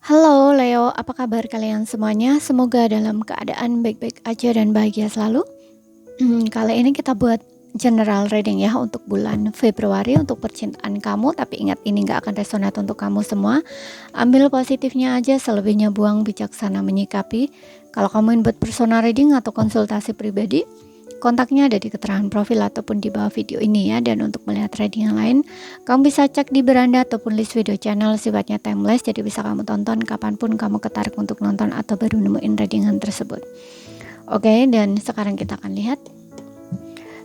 Halo Leo, apa kabar kalian semuanya? Semoga dalam keadaan baik-baik aja dan bahagia selalu. Kali ini kita buat general reading ya untuk bulan Februari untuk percintaan kamu. Tapi ingat ini nggak akan resonate untuk kamu semua. Ambil positifnya aja, selebihnya buang, bijaksana menyikapi. Kalau kamu ingin buat personal reading atau konsultasi pribadi, kontaknya ada di keterangan profil ataupun di bawah video ini ya. Dan untuk melihat reading yang lain, kamu bisa cek di beranda ataupun list video channel, sifatnya timeless, jadi bisa kamu tonton kapanpun kamu ketarik untuk nonton atau baru nemuin readingan tersebut. Oke, dan sekarang kita akan lihat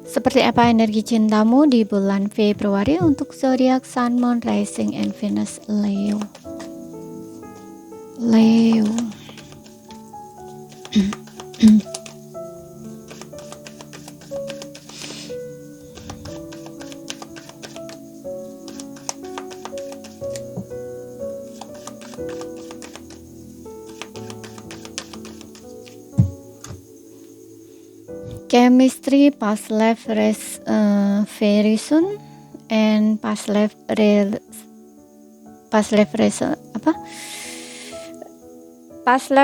seperti apa energi cintamu di bulan Februari untuk zodiak Sun, Moon, Rising, and Venus Leo. Leo. Chemistry, past life, very soon, and past life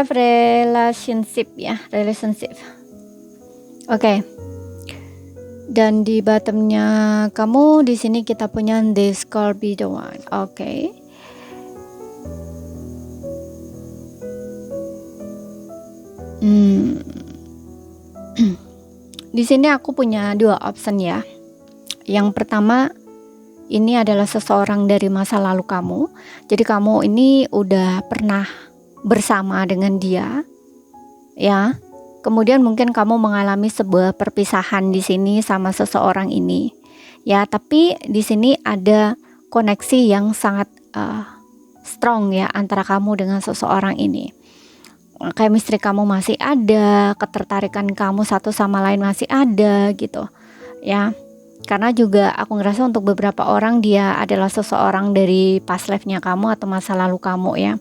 relationship ya, relationship. Oke. Dan di bottomnya kamu di sini kita punya this could be the one. Oke. Di sini aku punya dua option ya. Yang pertama, ini adalah seseorang dari masa lalu kamu. Jadi kamu ini udah pernah bersama dengan dia, ya. Kemudian mungkin kamu mengalami sebuah perpisahan di sini sama seseorang ini, ya. Tapi di sini ada koneksi yang sangat strong ya antara kamu dengan seseorang ini. Chemistry kamu masih ada, ketertarikan kamu satu sama lain masih ada gitu ya. Karena juga aku ngerasa untuk beberapa orang dia adalah seseorang dari past life-nya kamu atau masa lalu kamu ya,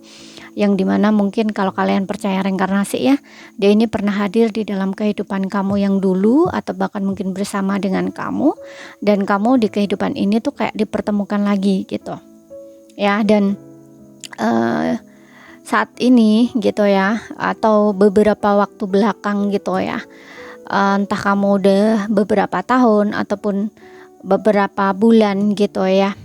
yang dimana mungkin kalau kalian percaya reinkarnasi ya, dia ini pernah hadir di dalam kehidupan kamu yang dulu atau bahkan mungkin bersama dengan kamu, dan kamu di kehidupan ini tuh kayak dipertemukan lagi gitu ya. Dan saat ini gitu ya, atau beberapa waktu belakang gitu ya, entah kamu udah beberapa tahun ataupun beberapa bulan gitu ya,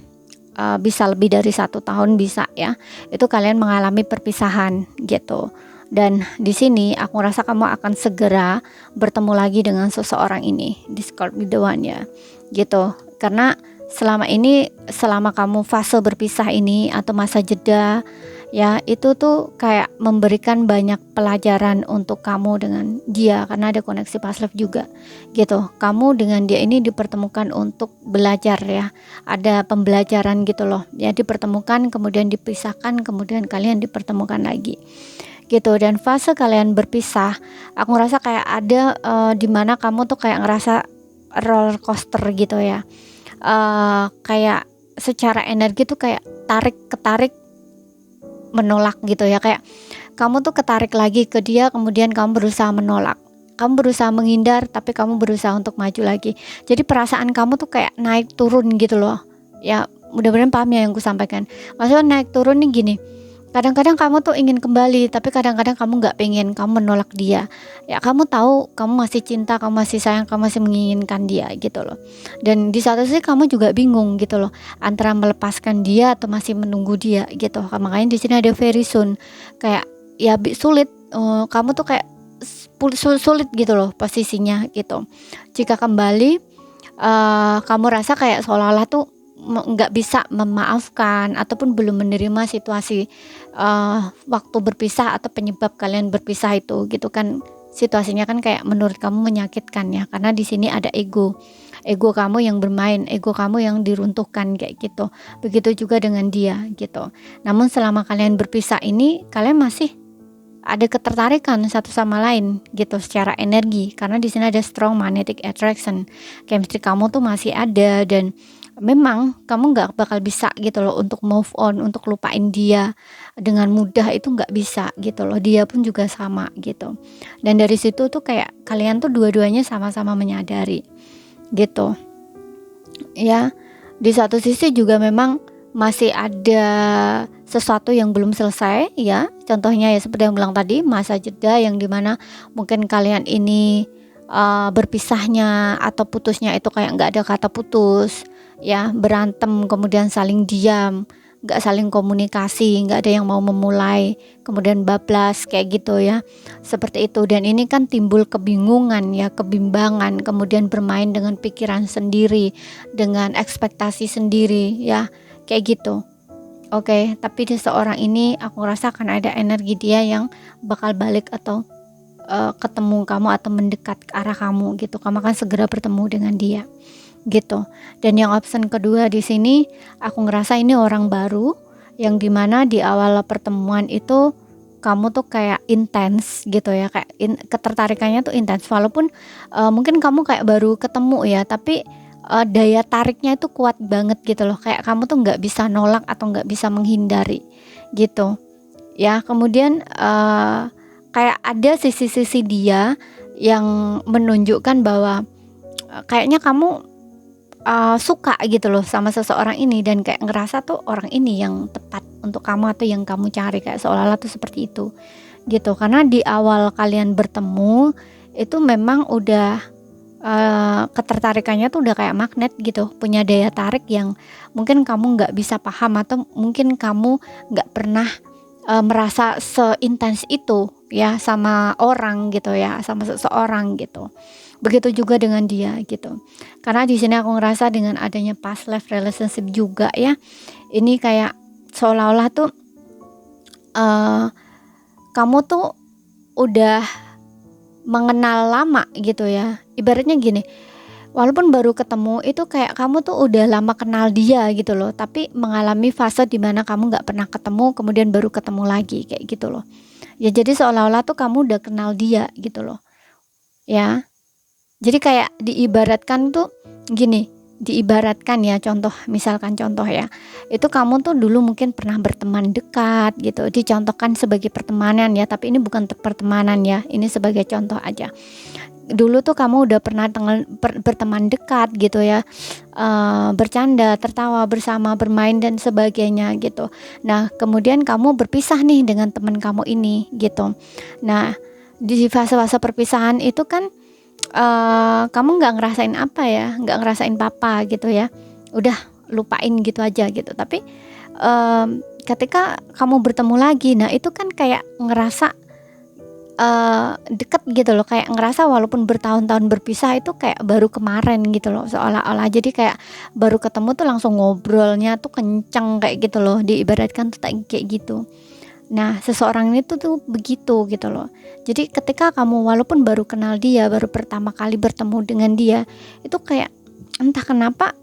bisa lebih dari 1 tahun bisa ya, itu kalian mengalami perpisahan gitu. Dan di sini aku rasa kamu akan segera bertemu lagi dengan seseorang ini, this could be the one ya gitu. Karena selama ini, selama kamu fase berpisah ini atau masa jeda ya, itu tuh kayak memberikan banyak pelajaran untuk kamu dengan dia, karena ada koneksi past life juga gitu. Kamu dengan dia ini dipertemukan untuk belajar ya, ada pembelajaran gitu loh ya, dipertemukan kemudian dipisahkan kemudian kalian dipertemukan lagi gitu. Dan fase kalian berpisah, aku ngerasa kayak ada dimana kamu tuh kayak ngerasa roller coaster gitu ya, kayak secara energi tuh kayak ketarik menolak gitu ya, kayak kamu tuh ketarik lagi ke dia, kemudian kamu berusaha menolak, kamu berusaha menghindar, tapi kamu berusaha untuk maju lagi. Jadi perasaan kamu tuh kayak naik turun gitu loh ya. Mudah-mudahan paham ya yang aku sampaikan. Maksudnya naik turun nih gini, kadang-kadang kamu tuh ingin kembali, tapi kadang-kadang kamu nggak pengen, kamu menolak dia ya. Kamu tahu kamu masih cinta, kamu masih sayang, kamu masih menginginkan dia gitu loh. Dan di satu sisi kamu juga bingung gitu loh, antara melepaskan dia atau masih menunggu dia gitu. Makanya di sini ada very soon, kayak ya sulit, kamu tuh kayak sulit gitu loh posisinya gitu. Jika kembali, kamu rasa kayak seolah-olah tuh nggak bisa memaafkan ataupun belum menerima situasi waktu berpisah atau penyebab kalian berpisah itu gitu kan. Situasinya kan kayak menurut kamu menyakitkan ya, karena di sini ada ego kamu yang bermain, ego kamu yang diruntuhkan kayak gitu. Begitu juga dengan dia gitu. Namun selama kalian berpisah ini, kalian masih ada ketertarikan satu sama lain gitu secara energi, karena di sini ada strong magnetic attraction. Chemistry kamu tuh masih ada, dan memang kamu nggak bakal bisa gitu loh untuk move on, untuk lupain dia dengan mudah, itu nggak bisa gitu loh. Dia pun juga sama gitu. Dan dari situ tuh kayak kalian tuh dua-duanya sama-sama menyadari gitu ya. Di satu sisi juga memang masih ada sesuatu yang belum selesai ya. Contohnya ya seperti yang bilang tadi, masa jeda yang dimana mungkin kalian ini berpisahnya atau putusnya itu kayak nggak ada kata putus ya, berantem kemudian saling diam, nggak saling komunikasi, nggak ada yang mau memulai, kemudian bablas kayak gitu ya, seperti itu. Dan ini kan timbul kebingungan ya, kebimbangan, kemudian bermain dengan pikiran sendiri, dengan ekspektasi sendiri ya, kayak gitu. Oke, tapi di seorang ini aku ngerasa akan ada energi dia yang bakal balik atau ketemu kamu atau mendekat ke arah kamu gitu. Kamu akan segera bertemu dengan dia gitu. Dan yang option kedua di sini aku ngerasa ini orang baru yang dimana di awal pertemuan itu kamu tuh kayak intens gitu ya, kayak ketertarikannya tuh intens walaupun mungkin kamu kayak baru ketemu ya, tapi daya tariknya itu kuat banget gitu loh, kayak kamu tuh nggak bisa nolak atau nggak bisa menghindari gitu ya. Kemudian kayak ada sisi-sisi dia yang menunjukkan bahwa kayaknya kamu suka gitu loh sama seseorang ini, dan kayak ngerasa tuh orang ini yang tepat untuk kamu atau yang kamu cari, kayak seolah-olah tuh seperti itu gitu. Karena di awal kalian bertemu itu memang udah ketertarikannya tuh udah kayak magnet gitu, punya daya tarik yang mungkin kamu nggak bisa paham atau mungkin kamu nggak pernah merasa seintens itu ya sama orang gitu ya, sama seseorang gitu. Begitu juga dengan dia gitu. Karena di sini aku ngerasa dengan adanya past life relationship juga ya, ini kayak seolah-olah tuh kamu tuh udah mengenal lama gitu ya. Ibaratnya gini, walaupun baru ketemu itu kayak kamu tuh udah lama kenal dia gitu loh, tapi mengalami fase dimana kamu nggak pernah ketemu, kemudian baru ketemu lagi kayak gitu loh ya. Jadi seolah-olah tuh kamu udah kenal dia gitu loh ya. Jadi kayak diibaratkan tuh gini, diibaratkan ya, misalkan contoh ya, itu kamu tuh dulu mungkin pernah berteman dekat gitu, dicontohkan sebagai pertemanan ya, tapi ini bukan pertemanan ya, ini sebagai contoh aja. Dulu tuh kamu udah pernah berteman dekat gitu ya, bercanda, tertawa bersama, bermain dan sebagainya gitu. Nah kemudian kamu berpisah nih dengan teman kamu ini gitu. Nah di fase-fase perpisahan itu kan kamu nggak ngerasain apa ya, nggak ngerasain apa gitu ya, udah lupain gitu aja gitu. Tapi ketika kamu bertemu lagi, nah itu kan kayak ngerasa deket gitu loh, kayak ngerasa walaupun bertahun-tahun berpisah itu kayak baru kemarin gitu loh, seolah-olah. Jadi kayak baru ketemu tuh langsung ngobrolnya tuh kenceng kayak gitu loh, diibaratkan tuh kayak gitu. Nah seseorang itu tuh begitu gitu loh. Jadi ketika kamu walaupun baru kenal dia, baru pertama kali bertemu dengan dia, itu kayak entah kenapa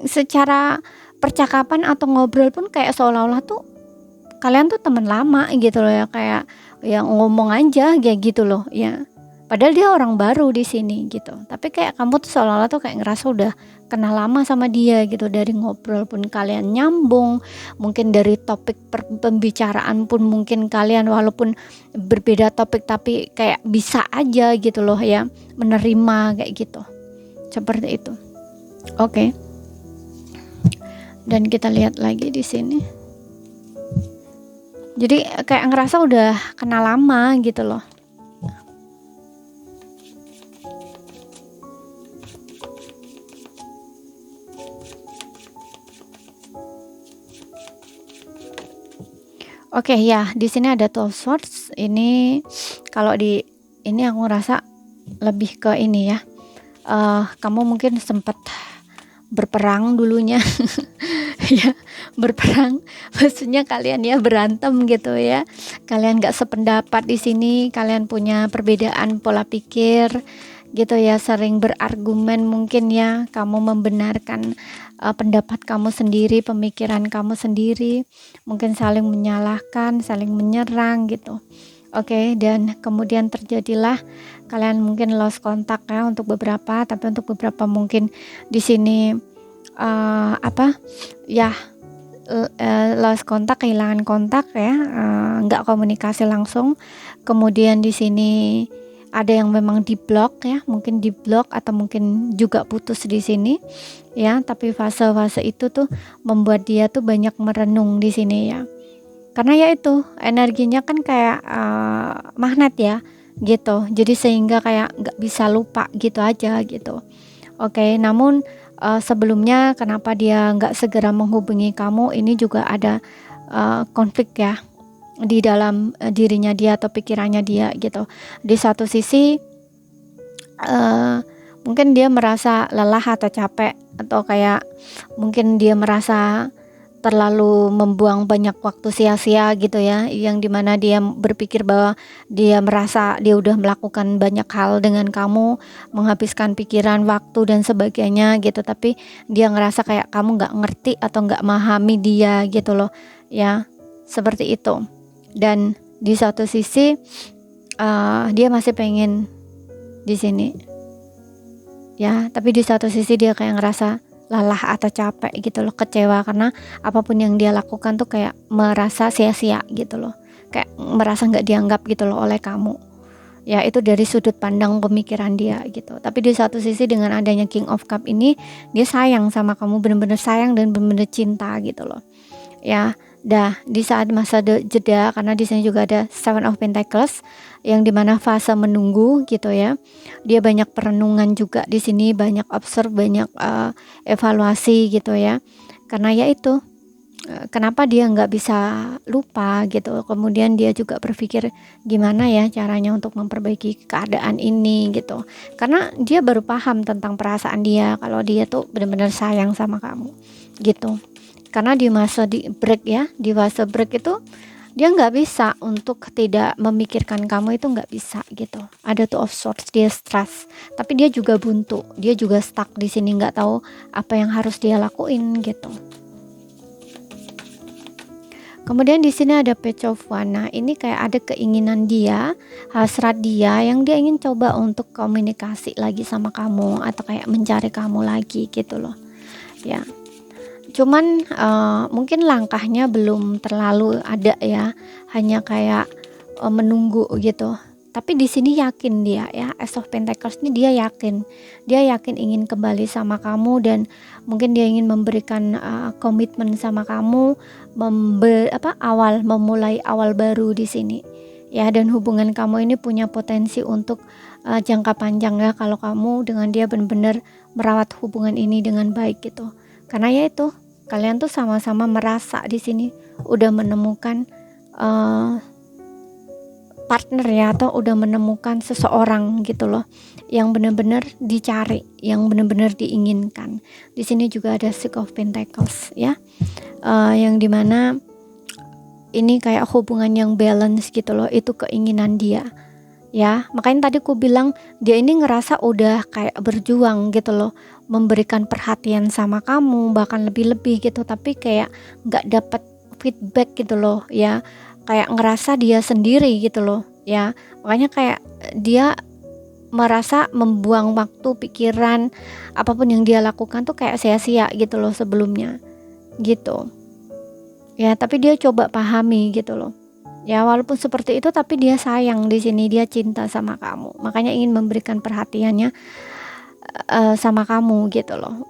secara percakapan atau ngobrol pun kayak seolah-olah tuh kalian tuh teman lama gitu loh ya, kayak yang ngomong aja kayak gitu loh ya. Padahal dia orang baru di sini gitu. Tapi kayak kamu tuh seolah-olah tuh kayak ngerasa udah kenal lama sama dia gitu. Dari ngobrol pun kalian nyambung, mungkin dari topik pembicaraan pun mungkin kalian walaupun berbeda topik tapi kayak bisa aja gitu loh ya, menerima kayak gitu. Seperti itu. Oke. Dan kita lihat lagi di sini. Jadi kayak ngerasa udah kenal lama gitu loh. Oke ya, di sini ada 12 swords. Ini kalau di ini aku ngerasa lebih ke ini ya. Kamu mungkin sempat berperang dulunya. Ya, berperang maksudnya kalian ya berantem gitu ya, kalian gak sependapat di sini, kalian punya perbedaan pola pikir gitu ya, sering berargumen mungkin ya, kamu membenarkan pendapat kamu sendiri, pemikiran kamu sendiri, mungkin saling menyalahkan, saling menyerang gitu. Oke, dan kemudian terjadilah kalian mungkin lost kontak ya untuk beberapa, tapi untuk beberapa mungkin di sini lost kontak, kehilangan kontak ya, nggak komunikasi langsung. Kemudian di sini ada yang memang diblok ya, mungkin diblok atau mungkin juga putus di sini ya. Tapi fase-fase itu tuh membuat dia tuh banyak merenung di sini ya. Karena ya itu energinya kan kayak magnet ya gitu. Jadi sehingga kayak nggak bisa lupa gitu aja gitu. Oke, namun sebelumnya kenapa dia nggak segera menghubungi kamu, ini juga ada konflik ya di dalam dirinya dia atau pikirannya dia gitu. Di satu sisi mungkin dia merasa lelah atau capek, atau kayak mungkin dia merasa terlalu membuang banyak waktu sia-sia gitu ya, yang dimana dia berpikir bahwa dia merasa dia udah melakukan banyak hal dengan kamu, menghabiskan pikiran, waktu dan sebagainya gitu, tapi dia ngerasa kayak kamu nggak ngerti atau nggak memahami dia gitu loh ya, seperti itu. Dan di satu sisi dia masih pengen di sini ya, tapi di satu sisi dia kayak ngerasa lelah atau capek gitu loh, kecewa karena apapun yang dia lakukan tuh kayak merasa sia-sia gitu loh, kayak merasa nggak dianggap gitu loh oleh kamu ya. Itu dari sudut pandang pemikiran dia gitu. Tapi di satu sisi dengan adanya King of Cup ini, dia sayang sama kamu, bener-bener sayang dan bener-bener cinta gitu loh ya. Dah di saat masa jeda, karena di sini juga ada Seven of Pentacles yang dimana fase menunggu gitu ya. Dia banyak perenungan juga di sini, banyak observe, banyak evaluasi gitu ya. Karena ya itu kenapa dia nggak bisa lupa gitu. Kemudian dia juga berpikir gimana ya caranya untuk memperbaiki keadaan ini gitu. Karena dia baru paham tentang perasaan dia, kalau dia tuh benar-benar sayang sama kamu gitu. Karena di masa di break ya, di fase break itu dia nggak bisa untuk tidak memikirkan kamu, itu nggak bisa gitu. Ada tuh of swords, dia stress, tapi dia juga buntu, dia juga stuck di sini, nggak tahu apa yang harus dia lakuin gitu. Kemudian di sini ada Page of Wands. Nah, ini kayak ada keinginan dia, hasrat dia yang dia ingin coba untuk komunikasi lagi sama kamu atau kayak mencari kamu lagi gitu loh ya. Cuman mungkin langkahnya belum terlalu ada ya, hanya kayak menunggu gitu. Tapi di sini yakin dia ya, Ace of Pentacles ini dia yakin ingin kembali sama kamu, dan mungkin dia ingin memberikan komitmen sama kamu, memulai awal baru di sini ya. Dan hubungan kamu ini punya potensi untuk jangka panjang ya, kalau kamu dengan dia benar-benar merawat hubungan ini dengan baik gitu. Karena ya itu kalian tuh sama-sama merasa di sini udah menemukan partner ya, atau udah menemukan seseorang gitu loh yang benar-benar dicari, yang benar-benar diinginkan. Di sini juga ada Six of Pentacles ya, yang dimana ini kayak hubungan yang balance gitu loh, itu keinginan dia ya. Makanya tadi aku bilang dia ini ngerasa udah kayak berjuang gitu loh, memberikan perhatian sama kamu, bahkan lebih-lebih gitu, tapi kayak nggak dapet feedback gitu loh ya, kayak ngerasa dia sendiri gitu loh ya. Makanya kayak dia merasa membuang waktu, pikiran, apapun yang dia lakukan tuh kayak sia-sia gitu loh sebelumnya gitu ya. Tapi dia coba pahami gitu loh ya, walaupun seperti itu tapi dia sayang di sini, dia cinta sama kamu, makanya ingin memberikan perhatiannya sama kamu gitu loh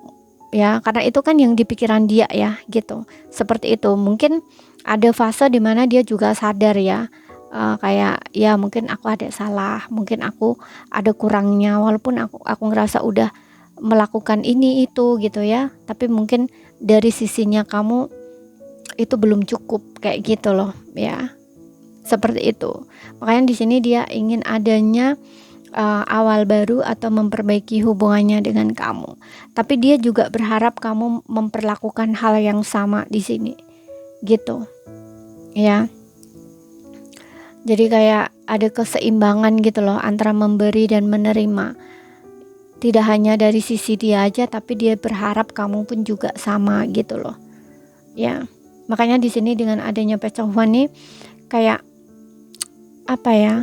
ya. Karena itu kan yang di pikiran dia ya gitu, seperti itu. Mungkin ada fase dimana dia juga sadar ya, kayak ya mungkin aku ada salah, mungkin aku ada kurangnya, walaupun aku ngerasa udah melakukan ini itu gitu ya, tapi mungkin dari sisinya kamu itu belum cukup kayak gitu loh ya, seperti itu. Makanya di sini dia ingin adanya awal baru atau memperbaiki hubungannya dengan kamu. Tapi dia juga berharap kamu memperlakukan hal yang sama di sini gitu ya. Jadi kayak ada keseimbangan gitu loh antara memberi dan menerima. Tidak hanya dari sisi dia aja, tapi dia berharap kamu pun juga sama gitu loh ya. Makanya di sini dengan adanya Page of Wands nih, kayak apa ya,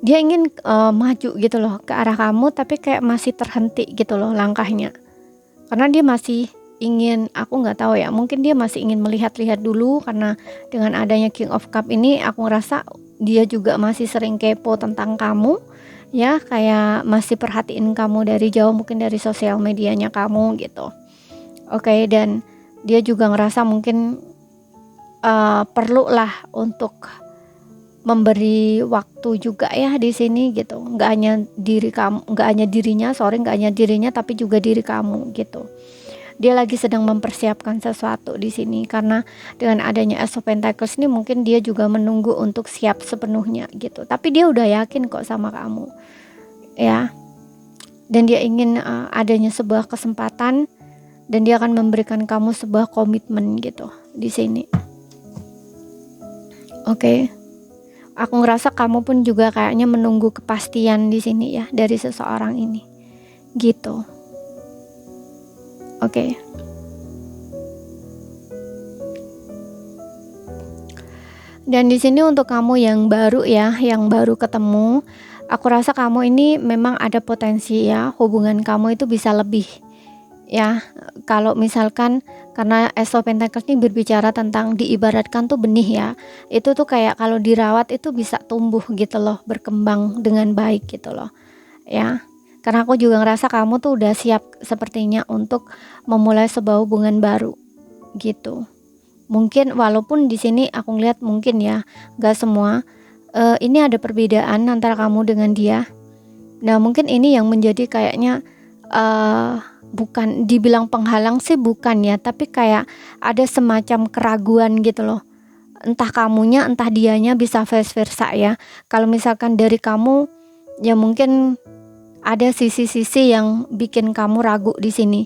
dia ingin maju gitu loh ke arah kamu, tapi kayak masih terhenti gitu loh langkahnya, karena dia masih ingin, aku nggak tahu ya, mungkin dia masih ingin melihat-lihat dulu. Karena dengan adanya King of Cup ini, aku ngerasa dia juga masih sering kepo tentang kamu ya, kayak masih perhatiin kamu dari jauh, mungkin dari sosial medianya kamu gitu. Oke, dan dia juga ngerasa mungkin perlulah untuk memberi waktu juga ya di sini gitu. Nggak hanya dirinya, tapi juga diri kamu gitu. Dia lagi sedang mempersiapkan sesuatu di sini, karena dengan adanya Ace of Pentacles ini mungkin dia juga menunggu untuk siap sepenuhnya gitu. Tapi dia udah yakin kok sama kamu ya, dan dia ingin adanya sebuah kesempatan, dan dia akan memberikan kamu sebuah komitmen gitu di sini. Oke. Aku ngerasa kamu pun juga kayaknya menunggu kepastian di sini ya dari seseorang ini gitu. Oke. Dan di sini untuk kamu yang baru ya, yang baru ketemu, aku rasa kamu ini memang ada potensi ya, hubungan kamu itu bisa lebih ya. Kalau misalkan, karena Ace of Pentacles ini berbicara tentang diibaratkan tuh benih ya, itu tuh kayak kalau dirawat itu bisa tumbuh gitu loh, berkembang dengan baik gitu loh ya. Karena aku juga ngerasa kamu tuh udah siap sepertinya untuk memulai sebuah hubungan baru gitu. Mungkin walaupun di sini aku ngeliat mungkin ya, gak semua, ini ada perbedaan antara kamu dengan dia. Nah mungkin ini yang menjadi kayaknya bukan dibilang penghalang sih bukan ya, tapi kayak ada semacam keraguan gitu loh, entah kamunya entah dianya, bisa vice versa ya. Kalau misalkan dari kamu ya mungkin ada sisi-sisi yang bikin kamu ragu di sini.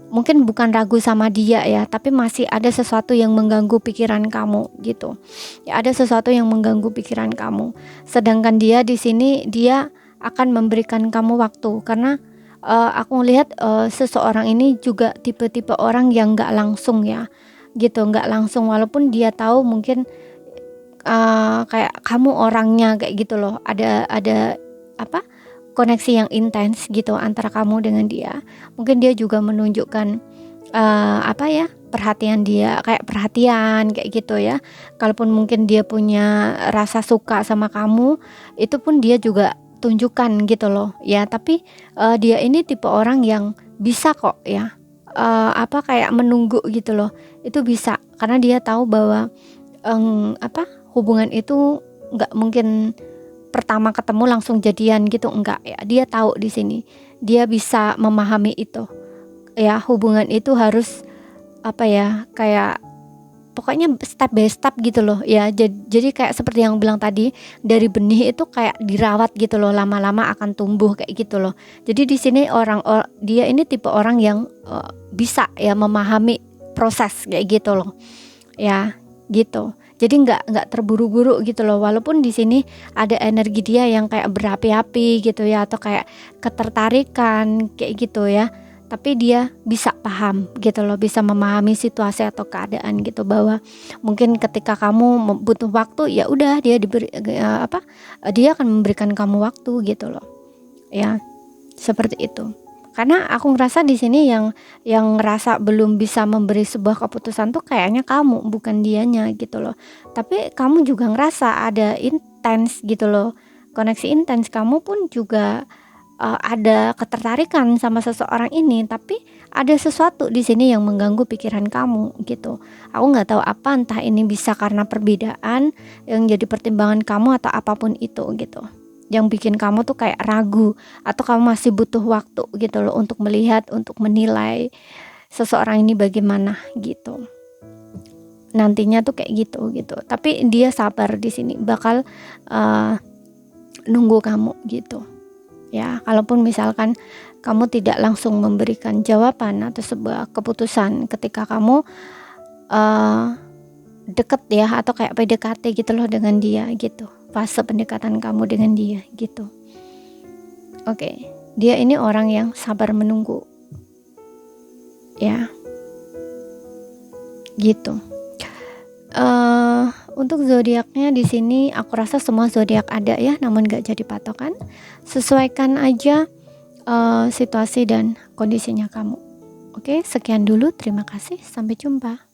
Mungkin bukan ragu sama dia ya, tapi masih ada sesuatu yang mengganggu pikiran kamu gitu ya, ada sesuatu yang mengganggu pikiran kamu. Sedangkan dia di sini dia akan memberikan kamu waktu, karena aku lihat seseorang ini juga tipe-tipe orang yang nggak langsung ya gitu, nggak langsung, walaupun dia tahu mungkin kayak kamu orangnya kayak gitu loh, ada apa, koneksi yang intens gitu antara kamu dengan dia. Mungkin dia juga menunjukkan apa ya, perhatian dia, kayak perhatian kayak gitu ya. Kalaupun mungkin dia punya rasa suka sama kamu, itu pun dia juga tunjukkan gitu loh ya. Tapi dia ini tipe orang yang bisa kok ya, apa, kayak menunggu gitu loh, itu bisa, karena dia tahu bahwa apa, hubungan itu nggak mungkin pertama ketemu langsung jadian gitu, enggak ya. Dia tahu di sini, dia bisa memahami itu ya, hubungan itu harus apa ya, kayak pokoknya step by step gitu loh ya. Jadi kayak seperti yang bilang tadi, dari benih itu kayak dirawat gitu loh, lama-lama akan tumbuh kayak gitu loh. Jadi di sini dia ini tipe orang yang bisa ya memahami proses kayak gitu loh ya gitu. Jadi nggak terburu-buru gitu loh, walaupun di sini ada energi dia yang kayak berapi-api gitu ya, atau kayak ketertarikan kayak gitu ya. Tapi dia bisa paham gitu loh, bisa memahami situasi atau keadaan gitu, bahwa mungkin ketika kamu butuh waktu ya udah, dia dia akan memberikan kamu waktu gitu loh ya, seperti itu. Karena aku ngerasa di sini yang ngerasa belum bisa memberi sebuah keputusan tuh kayaknya kamu, bukan dianya gitu loh. Tapi kamu juga ngerasa ada intens gitu loh, koneksi intens. Kamu pun juga ada ketertarikan sama seseorang ini, tapi ada sesuatu di sini yang mengganggu pikiran kamu gitu. Aku nggak tahu apa, entah ini bisa karena perbedaan yang jadi pertimbangan kamu atau apapun itu gitu, yang bikin kamu tuh kayak ragu, atau kamu masih butuh waktu gitu loh untuk melihat, untuk menilai seseorang ini bagaimana gitu nantinya tuh kayak gitu. Tapi dia sabar di sini, bakal nunggu kamu gitu ya. Kalaupun misalkan kamu tidak langsung memberikan jawaban atau sebuah keputusan ketika kamu deket ya, atau kayak PDKT gitu loh dengan dia gitu, fase pendekatan kamu dengan dia gitu. Oke. Dia ini orang yang sabar menunggu ya gitu. Untuk zodiaknya di sini aku rasa semua zodiak ada ya, namun gak jadi patokan. Sesuaikan aja situasi dan kondisinya kamu. Oke, sekian dulu, terima kasih, sampai jumpa.